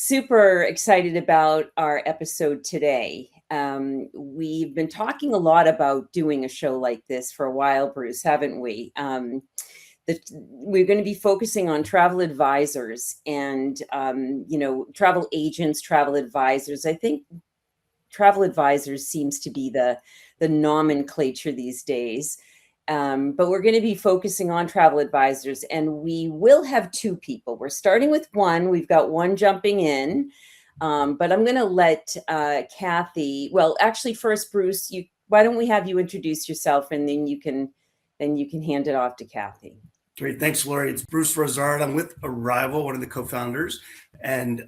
super excited about our episode today. We've been talking a lot about doing a show like this for a while, Bruce, haven't we? We're going to be focusing on travel advisors and, travel agents, travel advisors. I think travel advisors seems to be the nomenclature these days. But we're going to be focusing on travel advisors, and we will have two people. We're starting with one. We've got one jumping in, but I'm going to let Cathy. Well, actually, first, Bruce, why don't we have you introduce yourself, and then you can hand it off to Cathy. Great, thanks, Lori. It's Bruce Rosard. I'm with Arrival, one of the co-founders, and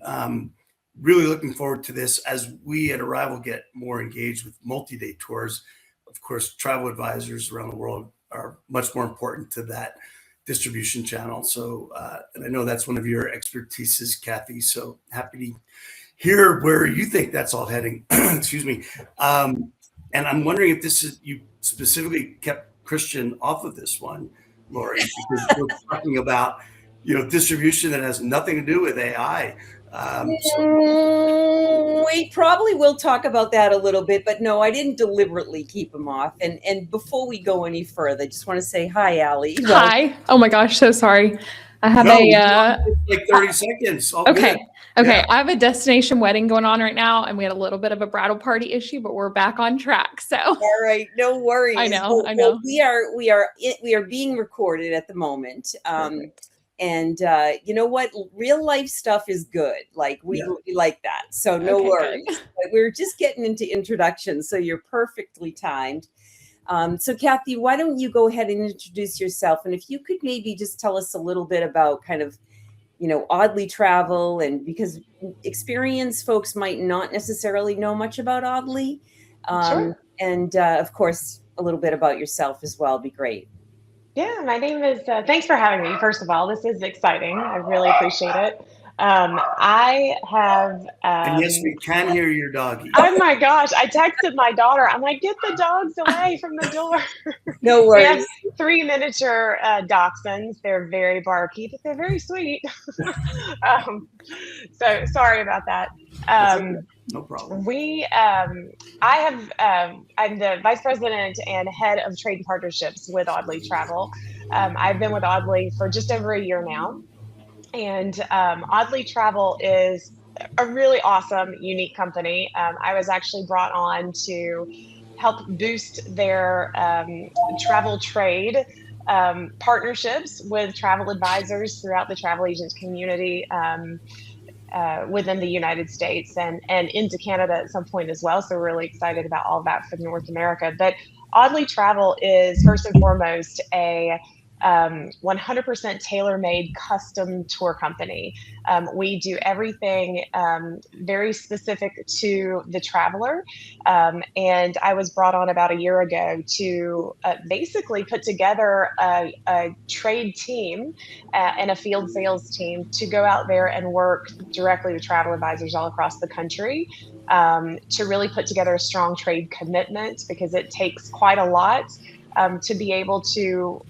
really looking forward to this as we at Arrival get more engaged with multi-day tours. Of course, travel advisors around the world are much more important to that distribution channel. So, and I know that's one of your expertises, Cathy. So happy to hear where you think that's all heading. Excuse me. And I'm wondering if this is, you specifically kept Christian off of this one, Lori, because we're talking about, distribution that has nothing to do with AI. We probably will talk about that a little bit, but no, I didn't deliberately keep him off. And before we go any further, I just want to say hi, Ali. Hi. Oh my gosh, so sorry. I have like 30 seconds. All okay. Good. Okay. Yeah. I have a destination wedding going on right now, and we had a little bit of a bridal party issue, but we're back on track. So all right, no worries. I know. We are being recorded at the moment. And you know what? Real life stuff is good. Like we like that. So no worries. But we're just getting into introductions. So you're perfectly timed. So Cathy, why don't you go ahead and introduce yourself? And if you could maybe just tell us a little bit about kind of, Audley Travel, and because experienced folks might not necessarily know much about Audley. Sure. And of course, a little bit about yourself as well. Be great. Yeah, my name is, thanks for having me. First of all, this is exciting. I really appreciate it. I have. And yes, we can hear your doggy. Oh my gosh. I texted my daughter. I'm like, get the dogs away from the door. No worries. We have 3 miniature dachshunds. They're very barky, but they're very sweet. So sorry about that. No problem. I'm the vice president and head of trade and partnerships with Audley Travel. I've been with Audley for just over a year now. And Audley Travel is a really awesome, unique company. I was actually brought on to help boost their travel trade partnerships with travel advisors throughout the travel agent community within the United States and into Canada at some point as well. So we're really excited about all of that for North America. But Audley Travel is first and foremost a 100% tailor-made custom tour company. We do everything very specific to the traveler. And I was brought on about a year ago to basically put together a trade team and a field sales team to go out there and work directly with travel advisors all across the country to really put together a strong trade commitment, because it takes quite a lot to be able to,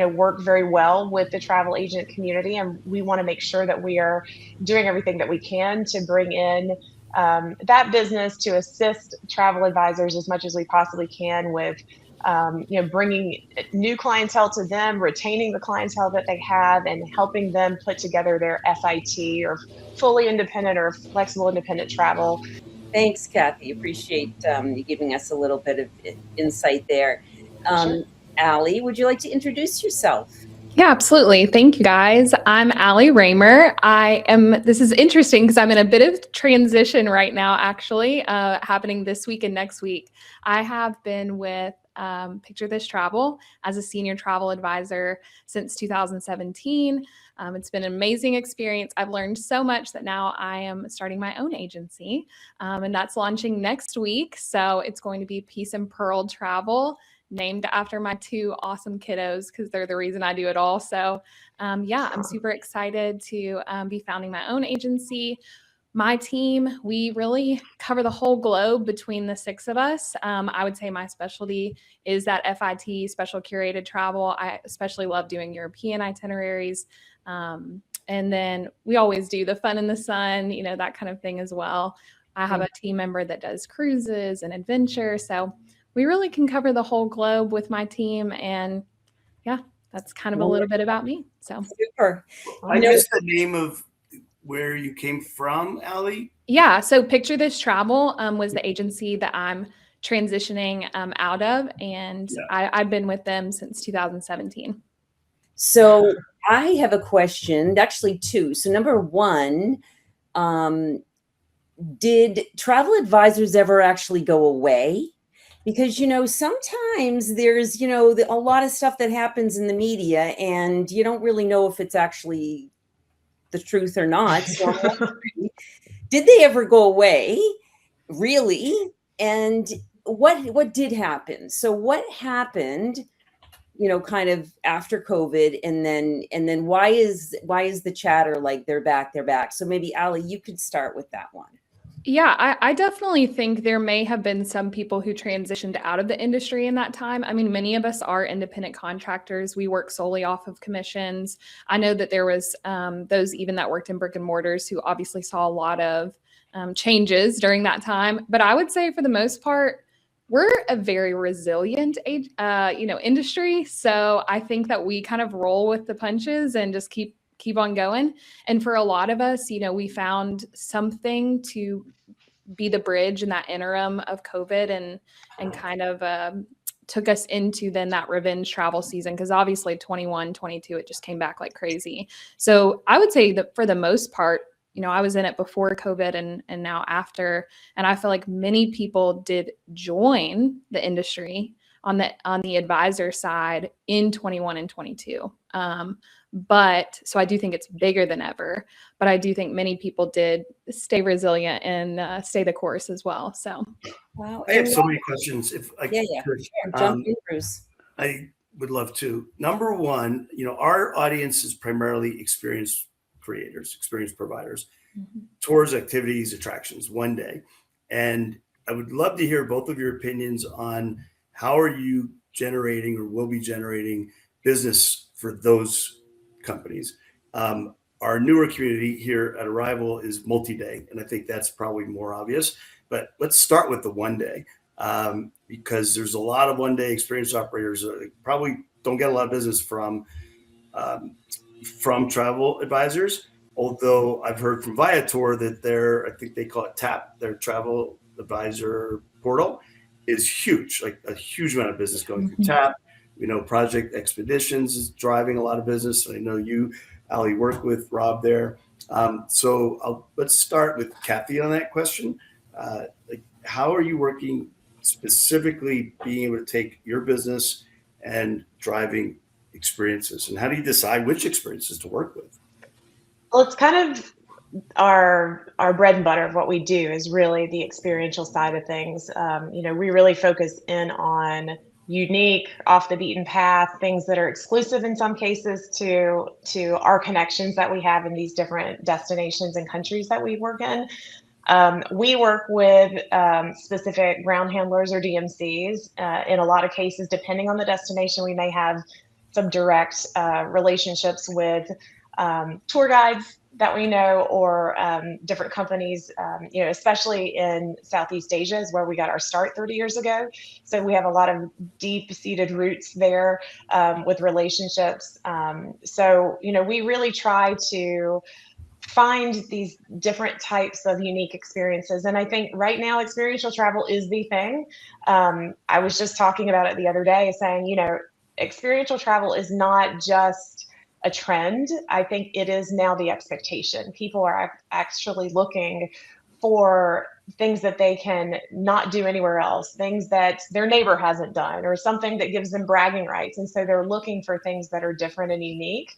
work very well with the travel agent community. And we want to make sure that we are doing everything that we can to bring in that business to assist travel advisors as much as we possibly can with, bringing new clientele to them, retaining the clientele that they have, and helping them put together their FIT or fully independent or flexible independent travel. Thanks, Cathy. Appreciate you giving us a little bit of insight there. Sure. Ali, would you like to introduce yourself? Yeah, absolutely. Thank you, guys. I'm Ali Raymer. This is interesting because I'm in a bit of transition right now, actually, happening this week and next week. I have been with Experience.This.Travel as a senior travel advisor since 2017. It's been an amazing experience. I've learned so much that now I am starting my own agency, and that's launching next week. So it's going to be Peace and Pearl Travel, named after my 2 awesome kiddos because they're the reason I do it all. So I'm super excited to be founding my own agency. My team, we really cover the whole globe between the 6 of us. I would say my specialty is that FIT, special curated travel. I especially love doing European itineraries. And then we always do the fun in the sun, that kind of thing as well. I have a team member that does cruises and adventure. So we really can cover the whole globe with my team. And yeah, that's kind of a little bit about me. So super. I missed the name of where you came from, Ali. Yeah. So Picture.This.Travel was the agency that I'm transitioning out of. And I've been with them since 2017. So I have a question, actually two. So number one, did travel advisors ever actually go away? Because, sometimes there's, a lot of stuff that happens in the media and you don't really know if it's actually the truth or not. So I'm wondering, did they ever go away? Really? And what did happen? So what happened, kind of after COVID, and then why is the chatter like they're back? So maybe Ali, you could start with that one. Yeah, I definitely think there may have been some people who transitioned out of the industry in that time. I mean, many of us are independent contractors. We work solely off of commissions. I know that there was those even that worked in brick and mortars who obviously saw a lot of changes during that time. But I would say for the most part, we're a very resilient, industry. So I think that we kind of roll with the punches and just keep on going. And for a lot of us, we found something to be the bridge in that interim of COVID and kind of took us into then that revenge travel season. Cause obviously 21, 22, it just came back like crazy. So I would say that for the most part, I was in it before COVID and now after, and I feel like many people did join the industry on the advisor side in 21 and 22. But so I do think it's bigger than ever, but I do think many people did stay resilient and stay the course as well. So wow. I have so many questions. If I could, Sure. Jump in, Bruce. I would love to. Number one, our audience is primarily experienced creators, experience providers, tours, activities, attractions, one day. And I would love to hear both of your opinions on how are you generating or will be generating business for those companies. Our newer community here at Arrival is multi-day, and I think that's probably more obvious. But let's start with the one day, because there's a lot of one-day experience operators that probably don't get a lot of business from travel advisors. Although I've heard from Viator that I think they call it TAP, their travel advisor portal is huge, like a huge amount of business going through TAP. Project Expeditions is driving a lot of business. I know you, Ali, work with Rob there. So let's start with Cathy on that question. How are you working specifically being able to take your business and driving experiences? And how do you decide which experiences to work with? Well, it's kind of our bread and butter of what we do is really the experiential side of things. We really focus in on unique, off the beaten path, things that are exclusive in some cases to our connections that we have in these different destinations and countries that we work in. We work with specific ground handlers or DMCs. In a lot of cases, depending on the destination, we may have some direct relationships with tour guides that we know, or different companies, especially in Southeast Asia is where we got our start 30 years ago. So we have a lot of deep-seated roots there with relationships. So we really try to find these different types of unique experiences. And I think right now, experiential travel is the thing. I was just talking about it the other day, saying, experiential travel is not just a trend. I think it is now the expectation. People are actually looking for things that they can not do anywhere else, things that their neighbor hasn't done, or something that gives them bragging rights. And so they're looking for things that are different and unique.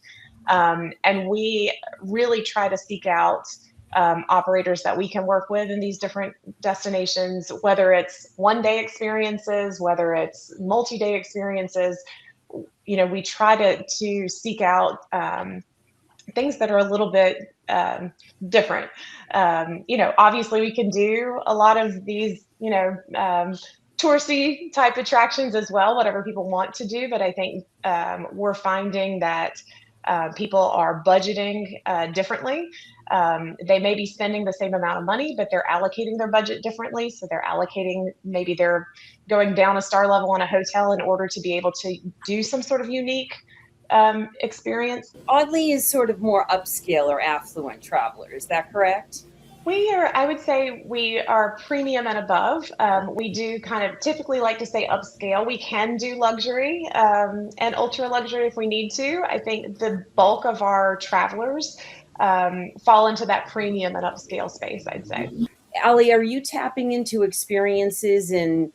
And we really try to seek out operators that we can work with in these different destinations, whether it's one-day experiences, whether it's multi-day experiences. We try to seek out things that are a little bit different. Obviously we can do a lot of these, touristy type attractions as well, whatever people want to do. But I think we're finding that People are budgeting differently. They may be spending the same amount of money, but they're allocating their budget differently. So they're allocating, maybe they're going down a star level on a hotel in order to be able to do some sort of unique experience. Audley is sort of more upscale or affluent traveler. Is that correct? I would say we are premium and above. We do kind of typically like to say upscale. We can do luxury and ultra luxury if we need to. I think the bulk of our travelers fall into that premium and upscale space, I'd say. Ali, are you tapping into experiences in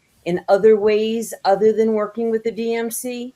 other ways other than working with the DMC?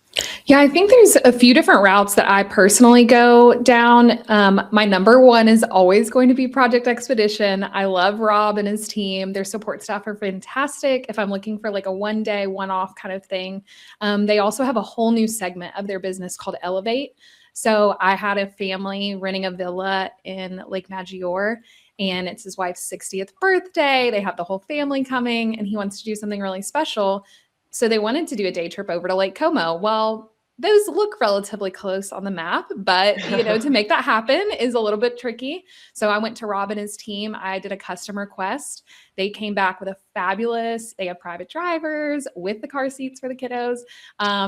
Yeah, I think there's a few different routes that I personally go down. My number one is always going to be Project Expedition. I love Rob and his team. Their support staff are fantastic. If I'm looking for like a one-day, one-off kind of thing. They also have a whole new segment of their business called Elevate. So I had a family renting a villa in Lake Maggiore, and it's his wife's 60th birthday. They have the whole family coming, and he wants to do something really special. So they wanted to do a day trip over to Lake Como. Well, those look relatively close on the map, but to make that happen is a little bit tricky. So I went to Rob and his team. I did a custom request. They came back with they have private drivers with the car seats for the kiddos.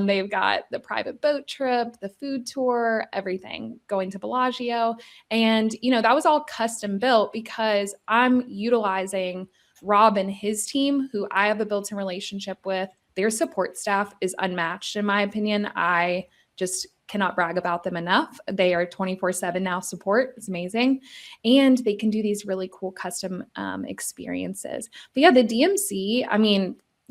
They've got the private boat trip, the food tour, everything, going to Bellagio. And, that was all custom built because I'm utilizing Rob and his team, who I have a built-in relationship with. Their support staff is unmatched, in my opinion. I just cannot brag about them enough. They are 24/7 now support. It's amazing. And they can do these really cool custom experiences. But yeah, the DMC,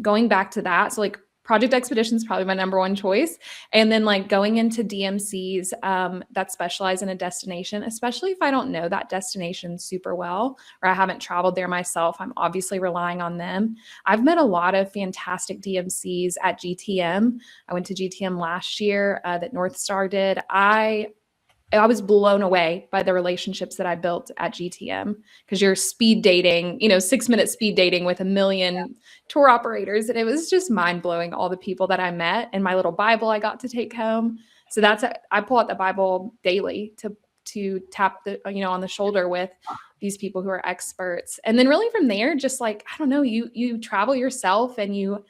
going back to that, so like Project Expedition is probably my number one choice. And then like going into DMCs that specialize in a destination, especially if I don't know that destination super well, or I haven't traveled there myself, I'm obviously relying on them. I've met a lot of fantastic DMCs at GTM. I went to GTM last year that North Star did. I was blown away by the relationships that I built at GTM, because you're speed dating, 6-minute speed dating with 1 million tour operators. And it was just mind blowing, all the people that I met, and my little Bible I got to take home. So I pull out the Bible daily to tap on the shoulder with these people who are experts. And then really from there, just like, I don't know, you travel yourself and you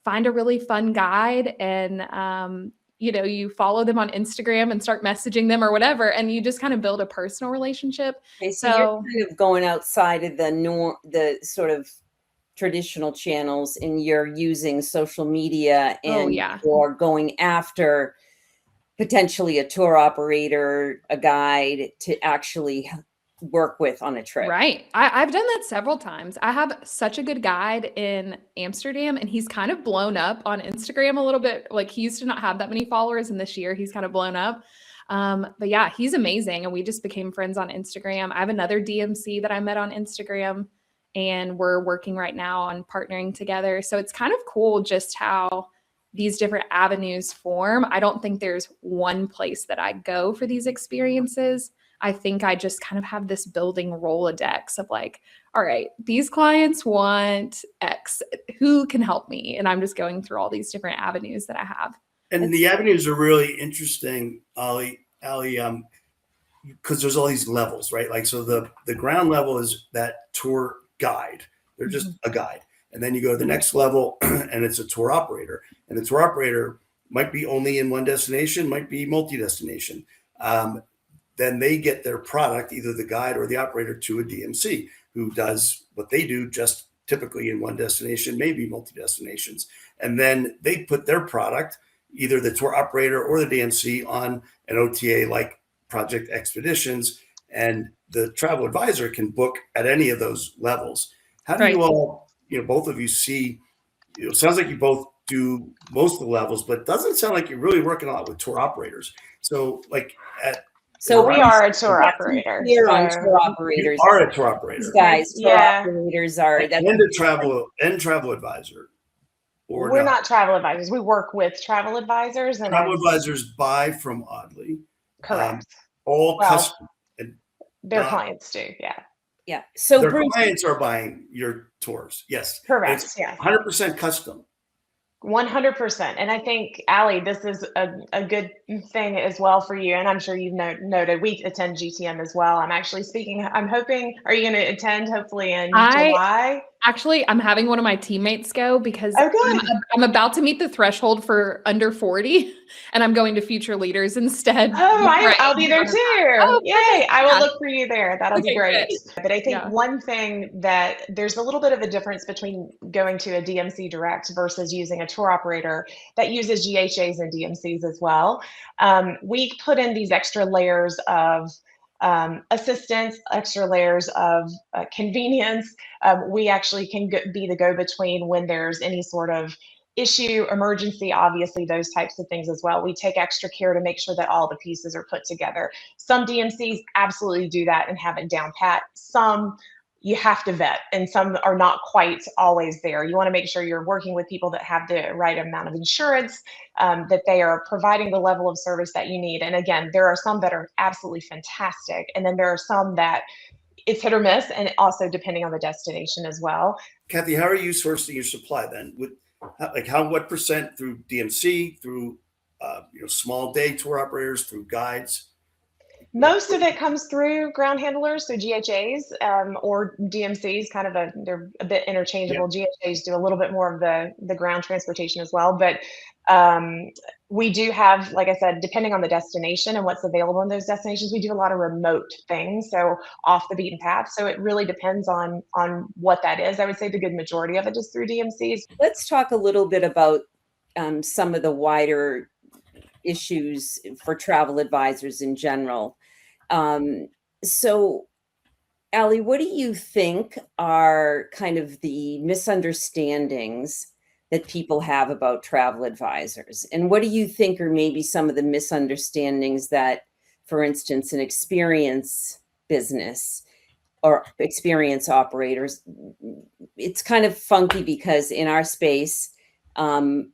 find a really fun guide, and you follow them on Instagram and start messaging them or whatever, and you just kind of build a personal relationship. Okay, so you're kind of going outside of the sort of traditional channels, and you're using social media, and you're going after potentially a tour operator, a guide to actually work with on a trip. Right. I've done that several times. I have such a good guide in Amsterdam, and he's kind of blown up on Instagram a little bit. Like, he used to not have that many followers, and this year he's kind of blown up. But yeah, he's amazing. And we just became friends on Instagram. I have another DMC that I met on Instagram, and we're working right now on partnering together. So it's kind of cool just how these different avenues form. I don't think there's one place that I go for these experiences. I think I just kind of have this building Rolodex of like, all right, these clients want X, who can help me? And I'm just going through all these different avenues that I have. And the avenues are really interesting, Ali, because there's all these levels, right? Like, so the ground level is that tour guide. They're just a guide. And then you go to the next level and it's a tour operator. And the tour operator might be only in one destination, might be multi-destination. Then they get their product, either the guide or the operator, to a DMC who does what they do just typically in one destination, maybe multi-destinations. And then they put their product, either the tour operator or the DMC, on an OTA like Project Expeditions, and the travel advisor can book at any of those levels. How do you all, both of you see, it sounds like you both do most of the levels, but it doesn't sound like you're really working a lot with tour operators. So like So we are a tour operator. We're on tour operators. You are a tour operator. These guys, tour operators are. And a travel advisor. Or we're not travel advisors. We work with travel advisors. And travel advisors buy from Audley. Correct. Custom. Their clients do, yeah. Yeah. So their clients are buying your tours. Yes. Correct. It's 100% custom. 100%. And I think, Ali, this is a good thing as well for you. And I'm sure you've noted we attend GTM as well. I'm actually speaking, I'm hoping, are you going to attend hopefully in July? Actually, I'm having one of my teammates go because Oh, good. I'm about to meet the threshold for under 40 and I'm going to Future Leaders instead. Oh, I'll be there too. Oh, Yay. perfect. I will Yeah. look for you there. That'll be Okay, great. good. But I think Yeah. one thing that there's a little bit of a difference between going to a DMC direct versus using a tour operator that uses GHAs and DMCs as well. We put in these extra layers of assistance, extra layers of convenience. We actually can be the go-between when there's any sort of issue, emergency, obviously those types of things as well. We take extra care to make sure that all the pieces are put together. Some DMCs absolutely do that and have it down pat. Some you have to vet, and some are not quite always there. You want to make sure you're working with people that have the right amount of insurance, that they are providing the level of service that you need. And again, there are some that are absolutely fantastic, and then there are some that it's hit or miss, and also depending on the destination as well. Cathy, how are you sourcing your supply then? What percent through DMC, through small day tour operators, through guides? Most of it comes through ground handlers, so GHAs, or DMCs. They're a bit interchangeable. Yep. GHAs do a little bit more of the ground transportation as well, but we do have, like I said, depending on the destination and what's available in those destinations, we do a lot of remote things, so off the beaten path. So it really depends on what that is. I would say the good majority of it is through DMCs. Let's talk a little bit about some of the wider issues for travel advisors in general. So, Ali, what do you think are kind of the misunderstandings that people have about travel advisors? And what do you think are maybe some of the misunderstandings that, for instance, an experience business or experience operators, it's kind of funky because in our space, Bruce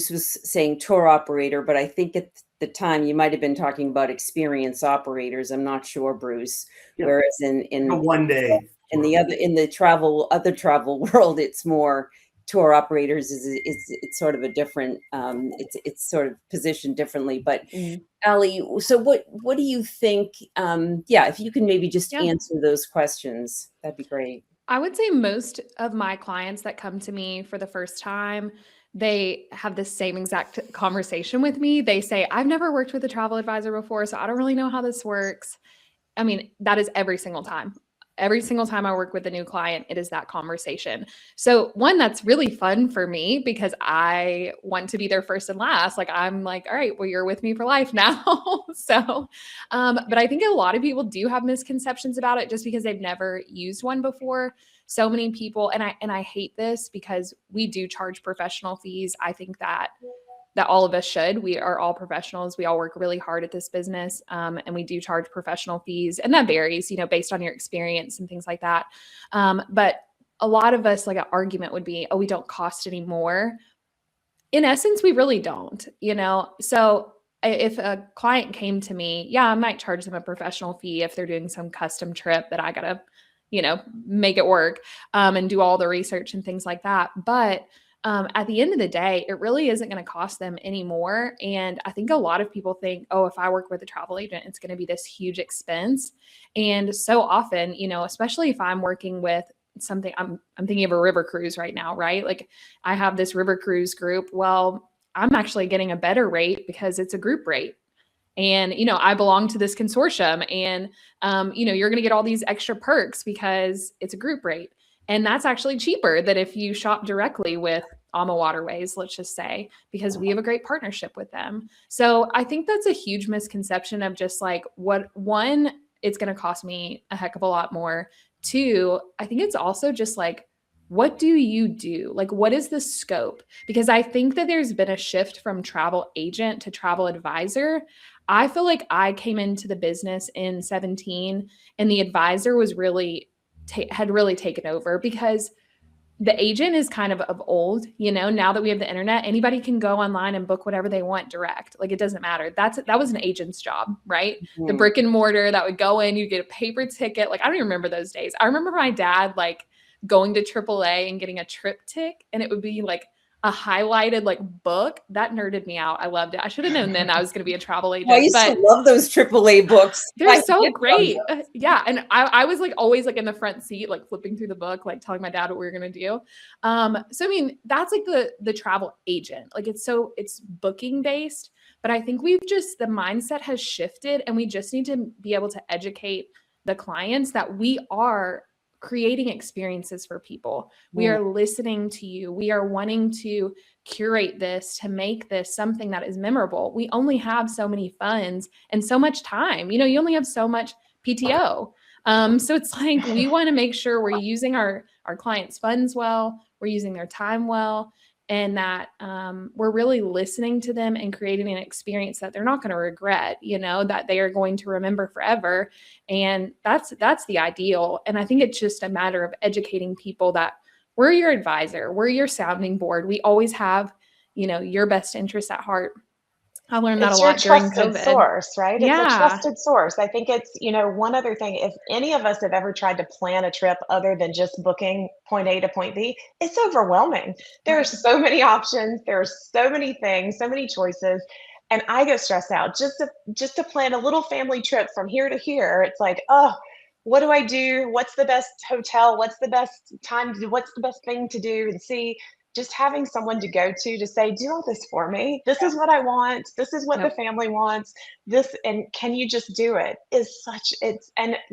was saying tour operator, but I think at the time you might have been talking about experience operators. I'm not sure, Bruce. Yep. Whereas in a one day in the other travel world, it's more tour operators. It's sort of a different. It's sort of positioned differently. But Ali, so what do you think? If you can maybe just answer those questions, that'd be great. I would say most of my clients that come to me for the first time, they have the same exact conversation with me. They say, I've never worked with a travel advisor before, so I don't really know how this works. I mean, that is every single time. Every single time I work with a new client, it is that conversation. So one, that's really fun for me because I want to be their first and last. Like, I'm like, all right, well, you're with me for life now. So, but I think a lot of people do have misconceptions about it just because they've never used one before. So many people, and I hate this because we do charge professional fees. I think that all of us should. We are all professionals. We all work really hard at this business. And we do charge professional fees, and that varies, based on your experience and things like that. But a lot of us, like, an argument would be, oh, we don't cost any more. In essence, we really don't, So if a client came to me, I might charge them a professional fee if they're doing some custom trip that I gotta, make it work, and do all the research and things like that. But at the end of the day, it really isn't going to cost them any more. And I think a lot of people think, oh, if I work with a travel agent, it's going to be this huge expense. And so often, especially if I'm working with something, I'm thinking of a river cruise right now, right? Like, I have this river cruise group. Well, I'm actually getting a better rate because it's a group rate. And, I belong to this consortium, and, you're going to get all these extra perks because it's a group rate. And that's actually cheaper than if you shop directly with Alma Waterways, let's just say, because we have a great partnership with them. So I think that's a huge misconception of just like, one, it's going to cost me a heck of a lot more. Two, I think it's also just like, what do you do? Like, what is the scope? Because I think that there's been a shift from travel agent to travel advisor. I feel like I came into the business in 2017 and the advisor was really had really taken over because the agent is kind of old, now that we have the internet, anybody can go online and book whatever they want direct. Like, it doesn't matter. That was an agent's job, right? Mm-hmm. The brick and mortar that would go in, you get a paper ticket. Like, I don't even remember those days. I remember my dad, like, going to AAA and getting a triptych, and it would be like a highlighted like book, that nerded me out. I loved it. I should have known then I was going to be a travel I agent, used to but love those AAA books. they're I so did love great. those. Yeah. And I was like always like in the front seat, like flipping through the book, like telling my dad what we were going to do. So, I mean, that's like the travel agent, like it's booking based, but I think the mindset has shifted and we just need to be able to educate the clients that we are creating experiences for people. We are listening to you. We are wanting to curate this to make this something that is memorable. We only have so many funds and so much time. You only have so much PTO. So it's like we want to make sure we're using our clients' funds well, we're using their time well, and that we're really listening to them and creating an experience that they're not going to regret, that they are going to remember forever. And that's the ideal. And I think it's just a matter of educating people that we're your advisor, we're your sounding board. We always have, your best interest at heart. I learned that a It's your lot during trusted COVID. source, right? It's a Yeah. trusted source. I think it's, one other thing, if any of us have ever tried to plan a trip other than just booking point A to point B, it's overwhelming. There are so many options, there are so many things, so many choices. And I get stressed out just to plan a little family trip from here to here. It's like, oh, what do I do? What's the best hotel? What's the best time to do? What's the best thing to do and see? Just having someone to go to say, do all this for me. This is what I want. This is what the family wants. And can you just do it? And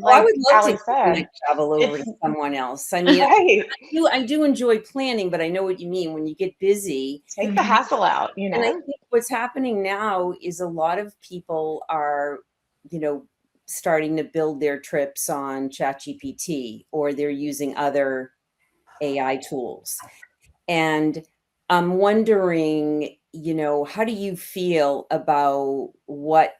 Oh, I like would love to Ali take my said, travel over to it's someone else. I mean, right. I do enjoy planning, but I know what you mean when you get busy. Take the hassle out, And I think what's happening now is a lot of people are, starting to build their trips on ChatGPT, or they're using other AI tools. And I'm wondering, how do you feel about what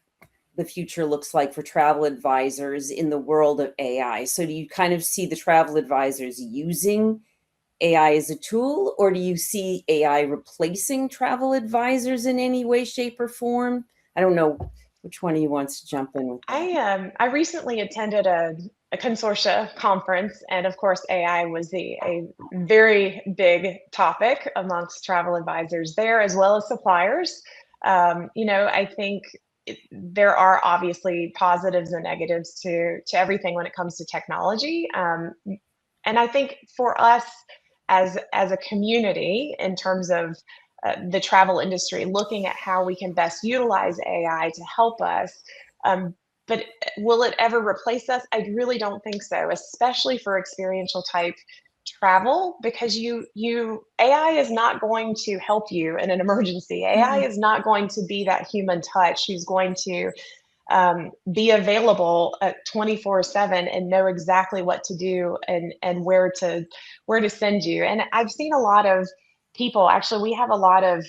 the future looks like for travel advisors in the world of AI? So do you kind of see the travel advisors using AI as a tool, or do you see AI replacing travel advisors in any way, shape, or form? I don't know which one of you wants to jump in with that. I recently attended a consortia conference, and of course, AI was a very big topic amongst travel advisors there, as well as suppliers. I think there are obviously positives and negatives to everything when it comes to technology. And I think for us as a community, in terms of the travel industry, looking at how we can best utilize AI to help us. But will it ever replace us? I really don't think so, especially for experiential type travel, because AI is not going to help you in an emergency. AI is not going to be that human touch who's going to be available at 24/7 and know exactly what to do and where to send you. And I've seen a lot of people, actually, we have a lot of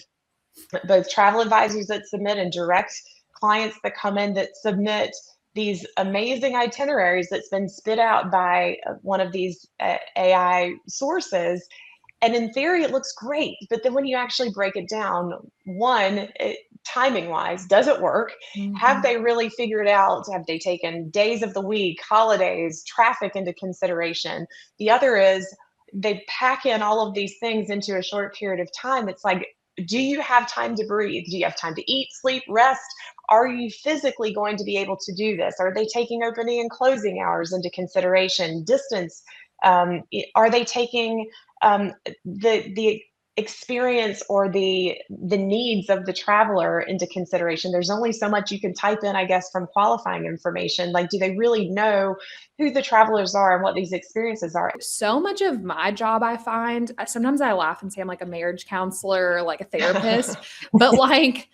both travel advisors that submit and direct clients that come in that submit these amazing itineraries that's been spit out by one of these AI sources. And in theory, it looks great. But then when you actually break it down, one, timing wise, does it work? Have they really figured out? Have they taken days of the week, holidays, traffic into consideration? The other is they pack in all of these things into a short period of time. It's like, do you have time to breathe? Do you have time to eat, sleep, rest? Are you physically going to be able to do this? Are they taking opening and closing hours into consideration? Distance? Are they taking the experience or the needs of the traveler into consideration? There's only so much you can type in, I guess, from qualifying information. Like, do they really know who the travelers are and what these experiences are? So much of my job, I find, sometimes I laugh and say I'm like a marriage counselor or like a therapist, but like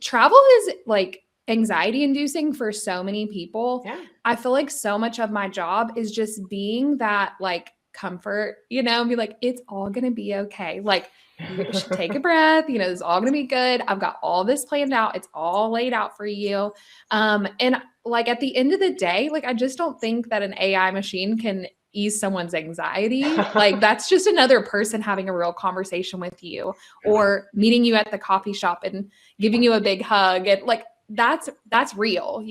travel is like anxiety inducing for so many people. Yeah. I feel like so much of my job is just being that like comfort, and be like, it's all going to be okay. Like, you should take a breath, it's all going to be good. I've got all this planned out. It's all laid out for you. And like at the end of the day, like I just don't think that an AI machine can ease someone's anxiety. Like that's just another person having a real conversation with you or meeting you at the coffee shop and giving you a big hug. And like that's real,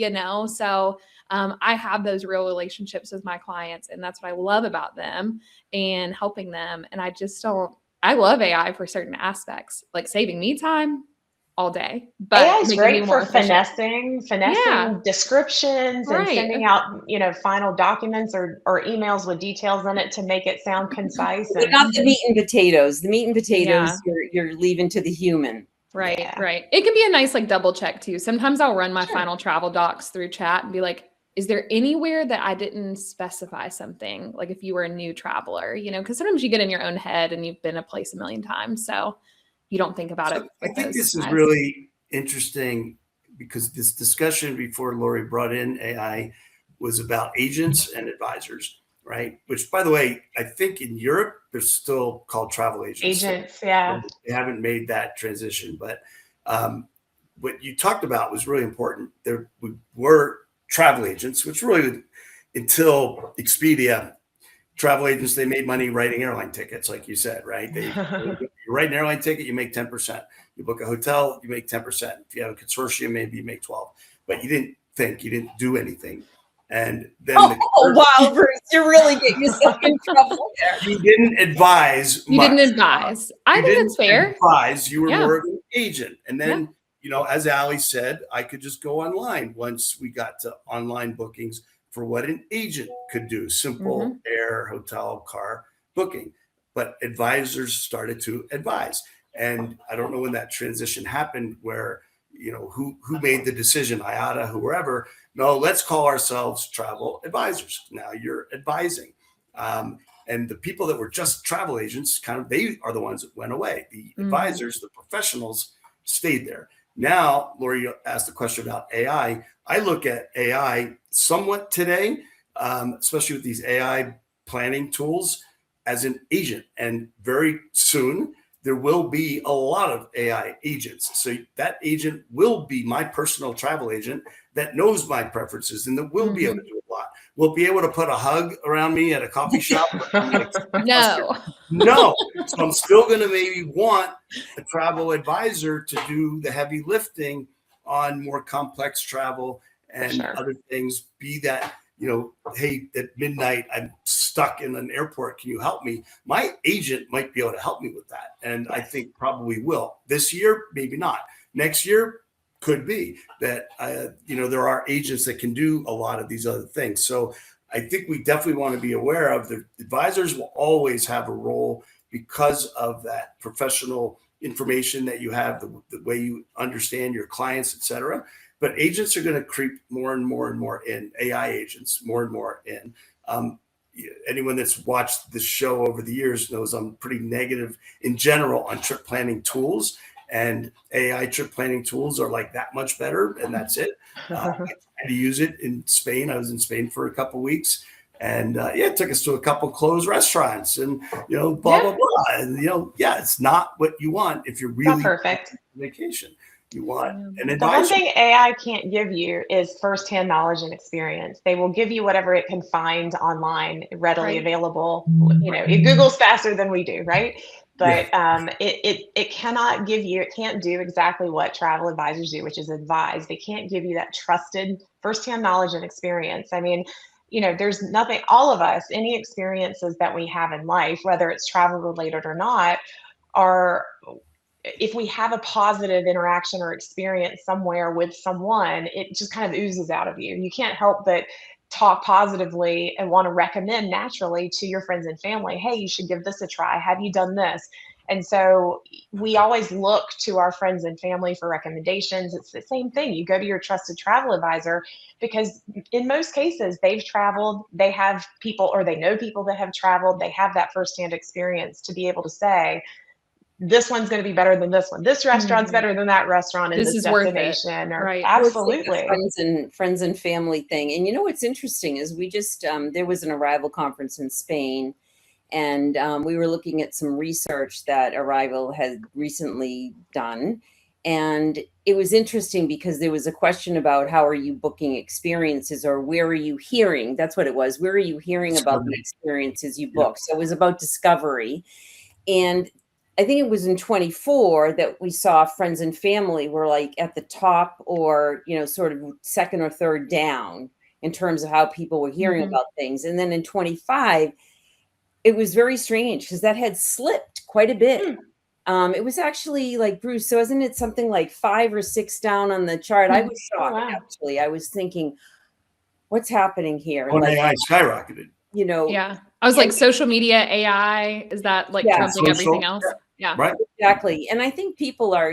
So I have those real relationships with my clients, and that's what I love about them and helping them. And I just don't I love AI for certain aspects, like saving me time all day, but AI is making me great more for efficient. finessing descriptions and Right. sending out, final documents or emails with details in it to make it sound concise. But And not the meat and potatoes. The meat and potatoes Yeah. you're leaving to the human. Right, yeah, right. It can be a nice like double check too. Sometimes I'll run my Sure. final travel docs through chat and be like, is there anywhere that I didn't specify something? Like if you were a new traveler, because sometimes you get in your own head and you've been a place a million times. So you don't think about it So I with think those this is eyes. really interesting because this discussion before Lori brought in AI was about agents and advisors, right? Which, by the way, I think in Europe, they're still called travel agents. agents. Yeah. They haven't made that transition. But what you talked about was really important. There were travel agents, which really, until Expedia, travel agents, they made money writing airline tickets, like you said, right? You write an airline ticket, you make 10%. You book a hotel, you make 10%. If you have a consortium, maybe you make 12. But you didn't do anything. And then Wow, Bruce, you're really getting yourself in trouble there. you didn't advise You much. didn't advise. I You think didn't that's fair. advise. You were Yeah. more of an agent. And then, Yeah. as Ali said, I could just go online once we got to online bookings for what an agent could do, simple air, hotel, car booking. But advisors started to advise. And I don't know when that transition happened where, who made the decision, IATA, whoever. No, let's call ourselves travel advisors. Now you're advising. And the people that were just travel agents, they are the ones that went away. The advisors, the professionals stayed there. Now, Lori asked the question about AI. I look at AI somewhat today, especially with these AI planning tools, as an agent. And very soon, there will be a lot of AI agents. So that agent will be my personal travel agent that knows my preferences and that will be able to do a lot. Will be able to put a hug around me at a coffee shop. No. No. So I'm still going to maybe want a travel advisor to do the heavy lifting on more complex travel and other things. Be that, hey, at midnight, I'm stuck in an airport. Can you help me? My agent might be able to help me with that. And I think probably will. This year, maybe not. Next year, could be that, there are agents that can do a lot of these other things. So I think we definitely want to be aware of the advisors will always have a role because of that professional information that you have, the way you understand your clients, et cetera. But agents are going to creep more and more and more in, AI agents more and more in. Anyone that's watched this show over the years knows I'm pretty negative in general on trip planning tools. And AI trip planning tools are like that much better, and that's it. I tried to use it in Spain. I was in Spain for a couple of weeks, and it took us to a couple closed restaurants, and blah blah blah. And it's not what you want if you're really perfect vacation. You want an The one advisor. thing AI can't give you is firsthand knowledge and experience. They will give you whatever it can find online, readily available. It Googles faster than we do, right? But it cannot give you, it can't do exactly what travel advisors do, which is advise. They can't give you that trusted firsthand knowledge and experience. I mean, there's nothing, all of us, any experiences that we have in life, whether it's travel related or not, are, if we have a positive interaction or experience somewhere with someone, it just kind of oozes out of you. You can't help but talk positively and want to recommend naturally to your friends and family, hey, you should give this a try. Have you done this? And so we always look to our friends and family for recommendations. It's the same thing. You go to your trusted travel advisor because in most cases they've traveled, they have people or they know people that have traveled, they have that firsthand experience to be able to say, this one's going to be better than this one. This restaurant's better than that restaurant in This this is worth it. destination. Or Right. absolutely. Well, it's like a friends and family thing. And what's interesting is we just there was an Arrival conference in Spain, and we were looking at some research that Arrival had recently done. And it was interesting because there was a question about how are you booking experiences, or where are you hearing? That's what it was. Where are you hearing about the experiences you book? So it was about discovery. And I think it was in 24 that we saw friends and family were like at the top, or, sort of second or third down in terms of how people were hearing about things. And then in 25, it was very strange because that had slipped quite a bit. It was actually like, Bruce, so isn't it something like 5 or 6 down on the chart? I was Oh, shocked, wow. actually. I was thinking, what's happening here? When Like, AI skyrocketed. you know, Yeah. I was like, social media, AI, is that like Yeah. trumping Social, everything else? Yeah. Right. exactly. And I think people are,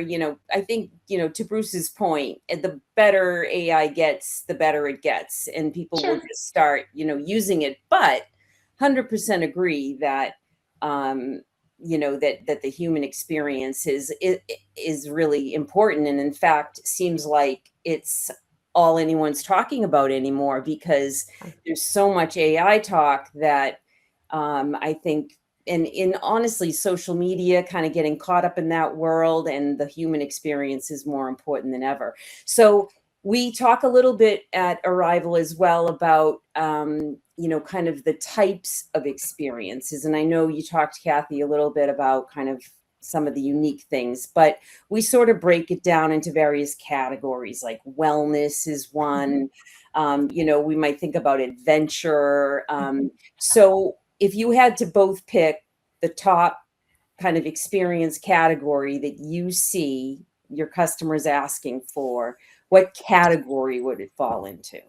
I think, to Bruce's point, the better AI gets, the better it gets. And people will Sure. just start, using it. But 100% agree that, that the human experience is really important. And in fact, seems like it's all anyone's talking about anymore, because there's so much AI talk that I think, and in honestly, social media, kind of getting caught up in that world, and the human experience is more important than ever. So we talk a little bit at Arrival as well about, kind of the types of experiences. And I know you talked, Cathy, a little bit about kind of some of the unique things, but we sort of break it down into various categories, like wellness is one. We might think about adventure. So if you had to both pick the top kind of experience category that you see your customers asking for, what category would it fall into?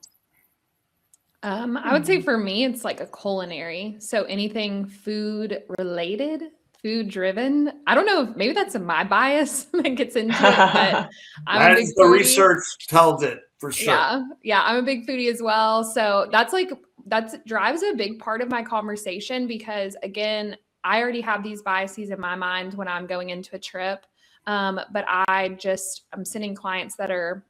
I would say for me, it's like a culinary. So anything food related, food driven. I don't know if maybe that's my bias that gets into it, but I'm a big As the foodie. research tells it, for sure. Yeah, I'm a big foodie as well. So that drives a big part of my conversation, because again, I already have these biases in my mind when I'm going into a trip. But I'm sending clients that are,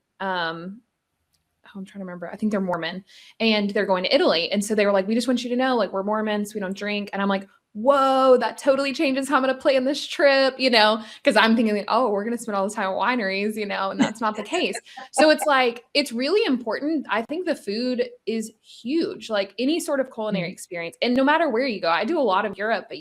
I'm trying to remember. I think they're Mormon, and they're going to Italy. And so they were like, we just want you to know, like, we're Mormons, we don't drink. And I'm like, whoa, that totally changes how I'm going to plan this trip, because I'm thinking, oh, we're going to spend all the time at wineries, and that's not the case. So it's like, it's really important. I think the food is huge, like any sort of culinary experience. And no matter where you go, I do a lot of Europe, but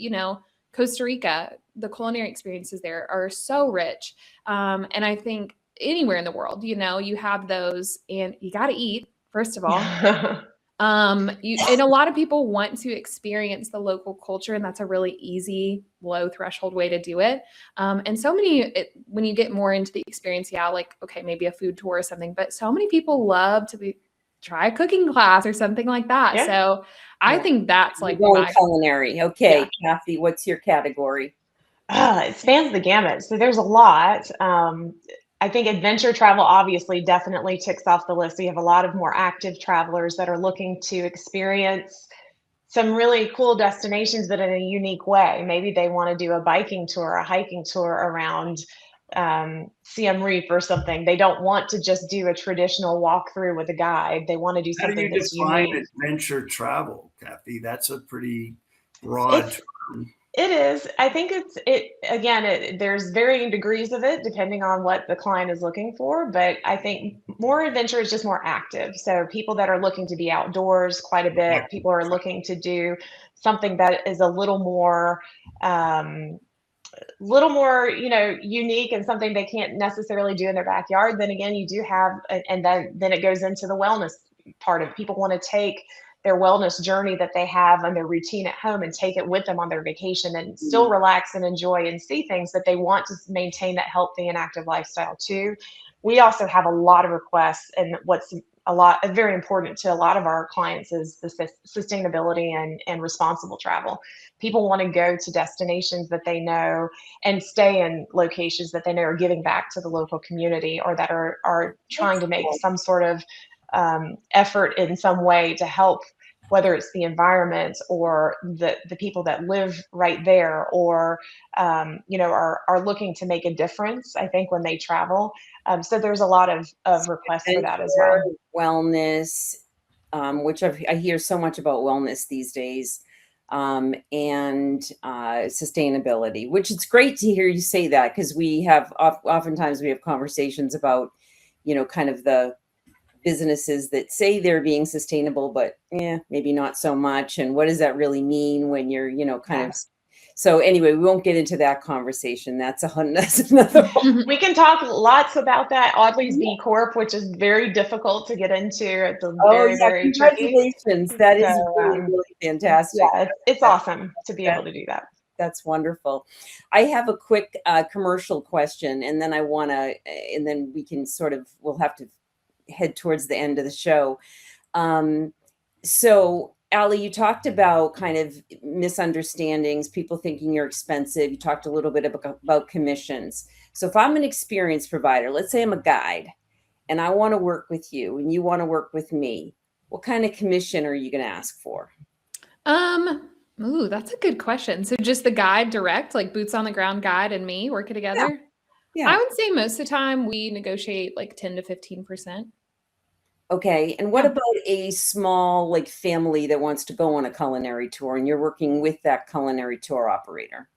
Costa Rica, the culinary experiences there are so rich. And I think anywhere in the world, you have those, and you got to eat, first of all. And a lot of people want to experience the local culture, and that's a really easy, low threshold way to do it. And so when you get more into the experience, like, okay, maybe a food tour or something, but so many people love to try a cooking class or something like that. Yeah. So I think that's like my culinary. Okay. Yeah. Cathy, what's your category? It spans the gamut. So there's a lot. I think adventure travel obviously definitely ticks off the list. We have a lot of more active travelers that are looking to experience some really cool destinations, but in a unique way. Maybe they want to do a biking tour, a hiking tour around Siem Reap or something. They don't want to just do a traditional walkthrough with a guide. They want to do How do something you that's define unique. adventure travel, Cathy? That's a pretty broad term. It is. I think there's varying degrees of it depending on what the client is looking for, but I think more adventure is just more active. So people that are looking to be outdoors quite a bit, people are looking to do something that is a little more unique, and something they can't necessarily do in their backyard. Then again, you do have, and then it goes into the wellness part of it. People want to take their wellness journey that they have on their routine at home and take it with them on their vacation, and still relax and enjoy and see things, that they want to maintain that healthy and active lifestyle too. We also have a lot of requests, and what's very important to a lot of our clients is the sustainability and responsible travel. People want to go to destinations that they know and stay in locations that they know are giving back to the local community, or that are trying to make some sort of effort in some way to help, whether it's the environment or the people that live right there, or are looking to make a difference, I think, when they travel. So there's a lot of requests for that as well. Wellness, which I hear so much about wellness these days, and sustainability, which it's great to hear you say that, because oftentimes we have conversations about, kind of the businesses that say they're being sustainable, but maybe not so much. And what does that really mean when you're, kind of. So anyway, we won't get into that conversation. That's another one. We can talk lots about that. Audley's B Corp, which is very difficult to get into. It's very tricky. Congratulations. That is really, really fantastic. Yeah, it's awesome to be able to do that. That's wonderful. I have a quick commercial question, and then and then we can we'll have to head towards the end of the show. So, Ali, you talked about kind of misunderstandings, people thinking you're expensive. You talked a little bit about commissions. So, if I'm an experienced provider, let's say I'm a guide, and I want to work with you, and you want to work with me, what kind of commission are you going to ask for? Ooh, that's a good question. So just the guide direct, like boots on the ground guide and me working together? Yeah. I would say most of the time we negotiate like 10 to 15%. Okay. And what about a small like family that wants to go on a culinary tour and you're working with that culinary tour operator?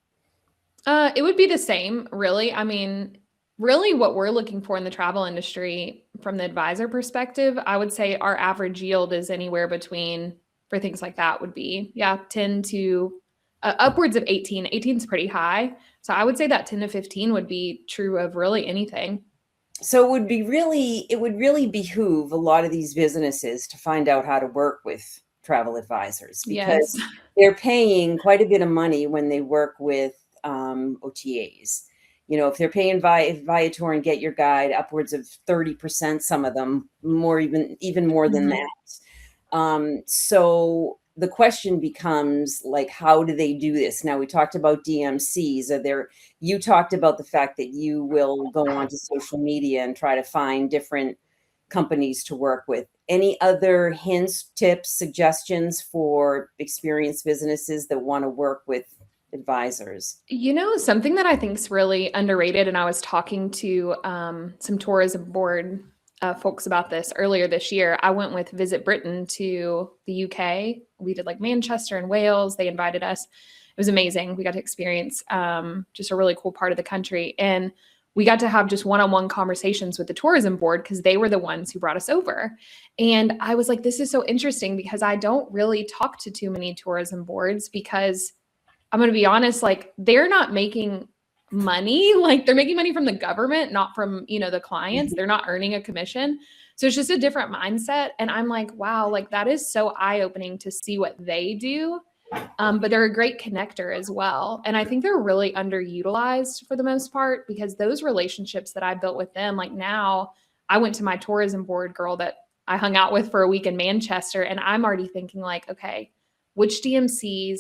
It would be the same, really. I mean, really what we're looking for in the travel industry from the advisor perspective, I would say our average yield is anywhere between, for things like that would be, 10 to upwards of 18. 18 is pretty high. So I would say that 10 to 15 would be true of really anything. So it would really behoove a lot of these businesses to find out how to work with travel advisors, because Yes. they're paying quite a bit of money when they work with OTAs. You know, if they're paying Viator and Get Your Guide upwards of 30%, some of them more, even more than that. So the question becomes like, how do they do this? Now we talked about DMCs. You talked about the fact that you will go onto social media and try to find different companies to work with. Any other hints, tips, suggestions for experienced businesses that want to work with advisors? You know, something that I think is really underrated, and I was talking to some tourism board folks about this earlier this year. I went with Visit Britain to the UK. We did like Manchester and Wales. They invited us. It was amazing. We got to experience just a really cool part of the country. And we got to have just one-on-one conversations with the tourism board because they were the ones who brought us over. And I was like, this is so interesting because I don't really talk to too many tourism boards because I'm going to be honest, like they're not making money. Like they're making money from the government, not from, the clients. They're not earning a commission. So it's just a different mindset. And I'm like, wow, like that is so eye-opening to see what they do. But they're a great connector as well. And I think they're really underutilized for the most part because those relationships that I built with them, like now I went to my tourism board girl that I hung out with for a week in Manchester. And I'm already thinking like, okay, which DMCs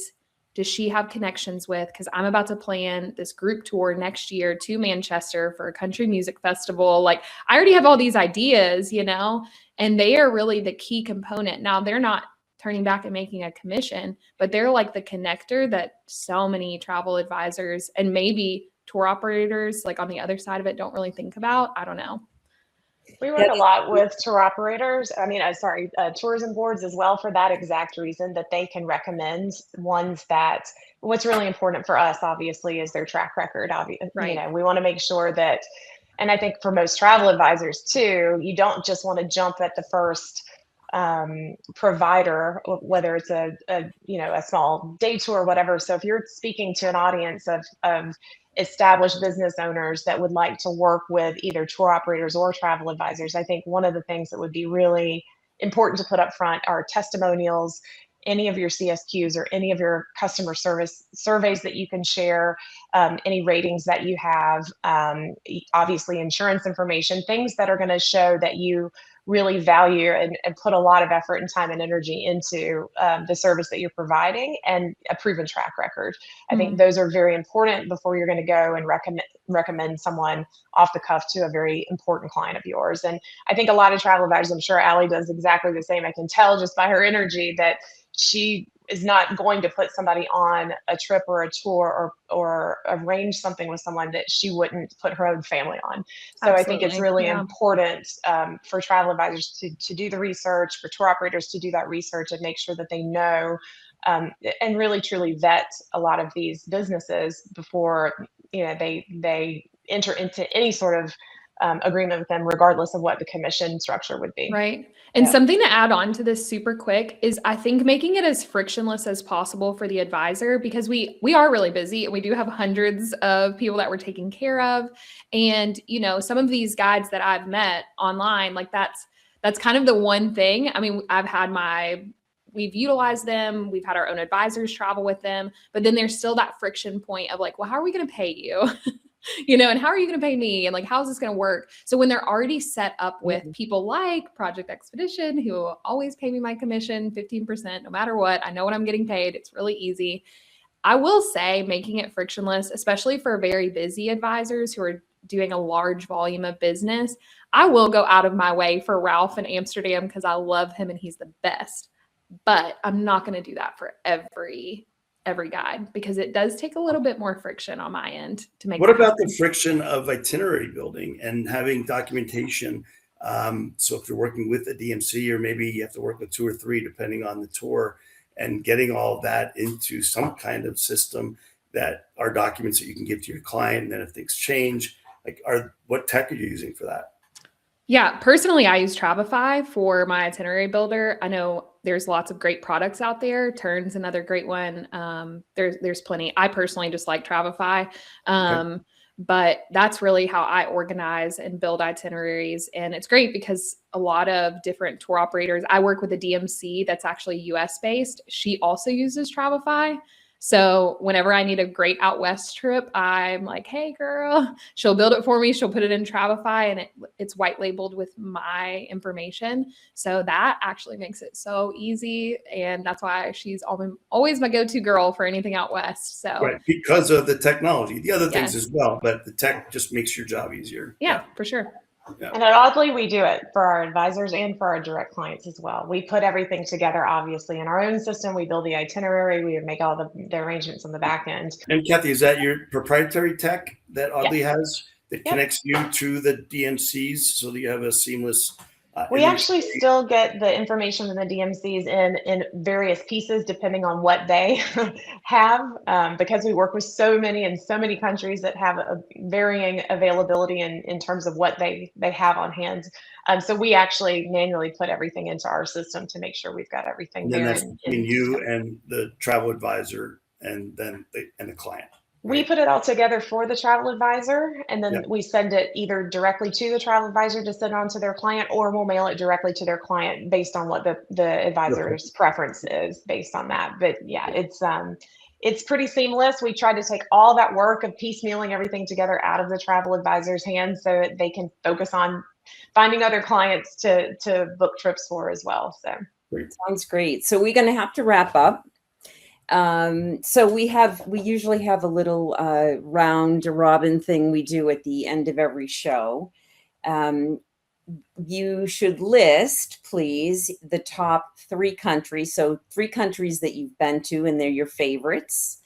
does she have connections with? Because I'm about to plan this group tour next year to Manchester for a country music festival. Like I already have all these ideas, and they are really the key component. Now they're not turning back and making a commission, but they're like the connector that so many travel advisors and maybe tour operators like on the other side of it don't really think about. I don't know. We work a lot with tour operators. Tourism boards as well for that exact reason that they can recommend ones that what's really important for us, obviously, is their track record. Right. We want to make sure that, and I think for most travel advisors too, you don't just want to jump at the first provider, whether it's a small day tour or whatever. So if you're speaking to an audience of established business owners that would like to work with either tour operators or travel advisors, I think one of the things that would be really important to put up front are testimonials, any of your CSQs or any of your customer service surveys that you can share, any ratings that you have, obviously insurance information, things that are going to show that you really value and put a lot of effort and time and energy into the service that you're providing, and a proven track record. I think those are very important before you're going to go and recommend someone off the cuff to a very important client of yours. And I think a lot of travel advisors, I'm sure Ali does exactly the same. I can tell just by her energy that she is not going to put somebody on a trip or a tour or arrange something with someone that she wouldn't put her own family on. So Absolutely. I think it's really important for travel advisors to do the research, for tour operators to do that research and make sure that they know and really truly vet a lot of these businesses before they enter into any sort of agreement with them, regardless of what the commission structure would be. Right. And something to add on to this super quick is I think making it as frictionless as possible for the advisor, because we are really busy and we do have hundreds of people that we're taking care of. And, some of these guides that I've met online, like that's kind of the one thing. I mean, I've had my we've utilized them. We've had our own advisors travel with them, but then there's still that friction point of like, well, how are we going to pay you? And how are you going to pay me? And like, how is this going to work? So when they're already set up with people like Project Expedition, who always pay me my commission, 15%, no matter what, I know what I'm getting paid. It's really easy. I will say making it frictionless, especially for very busy advisors who are doing a large volume of business, I will go out of my way for Ralph in Amsterdam because I love him and he's the best. But I'm not going to do that for every guide because it does take a little bit more friction on my end to make. What about the friction of itinerary building and having documentation? So if you're working with a DMC, or maybe you have to work with 2 or 3, depending on the tour, and getting all of that into some kind of system that are documents that you can give to your client. And then if things change, like what tech are you using for that? Yeah, personally, I use Travify for my itinerary builder. I know there's lots of great products out there. Turn's another great one. There's plenty. I personally just like Travify. Okay. But that's really how I organize and build itineraries. And it's great because a lot of different tour operators, I work with a DMC that's actually US based. She also uses Travify. So whenever I need a great out west trip, I'm like, hey girl, she'll build it for me. She'll put it in Travify and it's white labeled with my information. So that actually makes it so easy. And that's why she's always my go-to girl for anything out west. So right, because of the technology, the other things as well, but the tech just makes your job easier. Yeah, for sure. Yeah. And at Audley, we do it for our advisors and for our direct clients as well. We put everything together, obviously, in our own system. We build the itinerary. We make all the arrangements on the back end. And Cathy, is that your proprietary tech that Audley has that connects you to the DMCs so that you have a seamless we actually still get the information from the DMCs in various pieces depending on what they have, because we work with so many countries that have a varying availability in terms of what they have on hand. So we actually manually put everything into our system to make sure we've got everything and there. Then that's between you and the travel advisor and then the client. We put it all together for the travel advisor, and then we send it either directly to the travel advisor to send on to their client, or we'll mail it directly to their client based on what the advisor's preference is based on that. But yeah, it's pretty seamless. We try to take all that work of piecemealing everything together out of the travel advisor's hands so that they can focus on finding other clients to book trips for as well. So sounds great. So we're going to have to wrap up. So we usually have a little round robin thing we do at the end of every show. You should list, please, the top 3 countries. So 3 countries that you've been to and they're your favorites.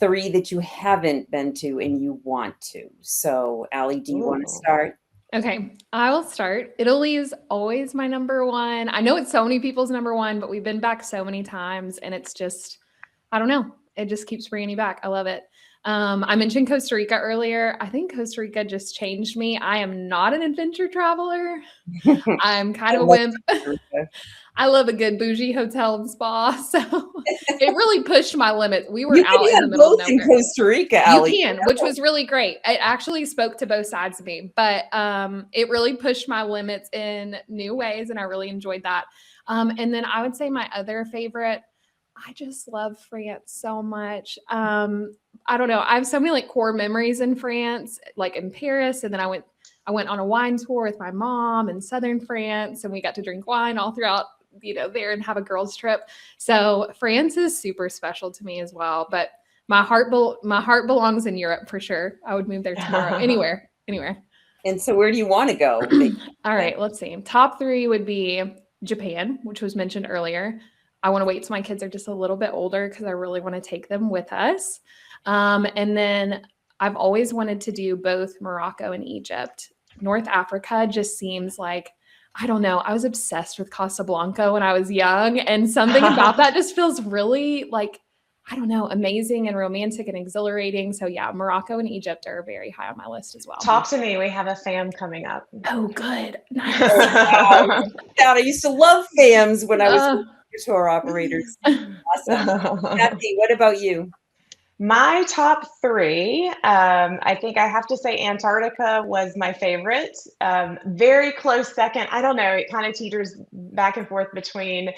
3 that you haven't been to and you want to. So Ali, do you want to start? Okay, I will start. Italy is always my number 1. I know it's so many people's number 1, but we've been back so many times and it's just, I don't know. It just keeps bringing me back. I love it. I mentioned Costa Rica earlier. I think Costa Rica just changed me. I am not an adventure traveler. I'm kind of a wimp. I love a good bougie hotel and spa. So it really pushed my limits. We were out in the middle of nowhere. In Costa Rica, Ali. You can, which was really great. It actually spoke to both sides of me, but it really pushed my limits in new ways, and I really enjoyed that. And then I would say my other favorite, I just love France so much. I don't know. I have so many like core memories in France, like in Paris. And then I went on a wine tour with my mom in Southern France, and we got to drink wine all throughout, there and have a girls trip. So France is super special to me as well, but my heart belongs in Europe for sure. I would move there tomorrow, anywhere. And so where do you want to go? All right, let's see. Top 3 would be Japan, which was mentioned earlier. I want to wait till my kids are just a little bit older because I really want to take them with us. And then I've always wanted to do both Morocco and Egypt. North Africa just seems like, I don't know. I was obsessed with Casablanca when I was young, and something about that just feels really like, I don't know, amazing and romantic and exhilarating. So yeah, Morocco and Egypt are very high on my list as well. Talk to me. We have a FAM coming up. Oh, good. Nice. I used to love FAMs when I was tour operators. Awesome. Cathy, what about you? My top 3, I think I have to say Antarctica was my favorite. Very close second. I don't know. It kind of teeters back and forth between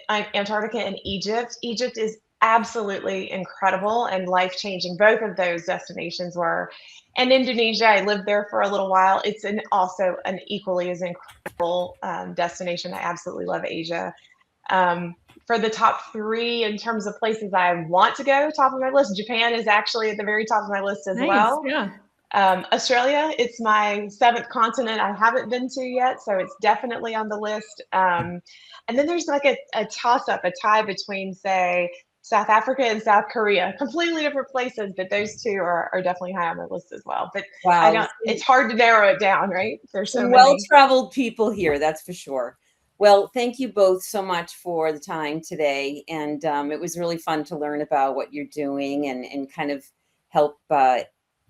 Antarctica and Egypt. Egypt is absolutely incredible and life-changing. Both of those destinations were. And Indonesia, I lived there for a little while. It's also an equally as incredible destination. I absolutely love Asia. For the top 3 in terms of places I want to go, top of my list, Japan is actually at the very top of my list as Nice. well. Yeah. Australia, it's my 7th continent I haven't been to yet, so it's definitely on the list. And then there's like a toss-up, a tie between, say, South Africa and South Korea, completely different places, but those 2 are definitely high on my list as well. But Wow. it's hard to narrow it down, right? There's so Some many. well-traveled people here, that's for sure. Well, thank you both so much for the time today. And it was really fun to learn about what you're doing and kind of help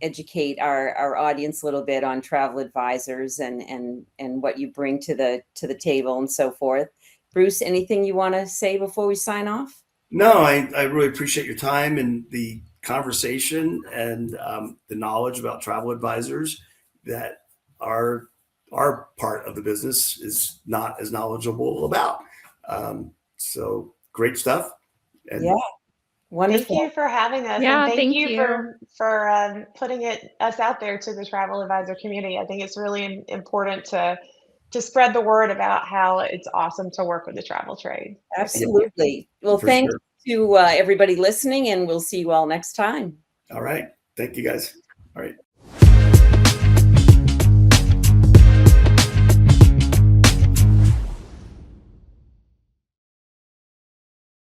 educate our audience a little bit on travel advisors and what you bring to the table and so forth. Bruce, anything you want to say before we sign off? No, I really appreciate your time and the conversation and the knowledge about travel advisors that our part of the business is not as knowledgeable about. So great stuff. And yeah, wonderful. Thank you for having us, Yeah, and thank you you. for putting us out there to the travel advisor community. I think it's really important to spread the word about how it's awesome to work with the travel trade. So Absolutely. Well, For thanks sure. to everybody listening, and we'll see you all next time. All right. Thank you guys. All right.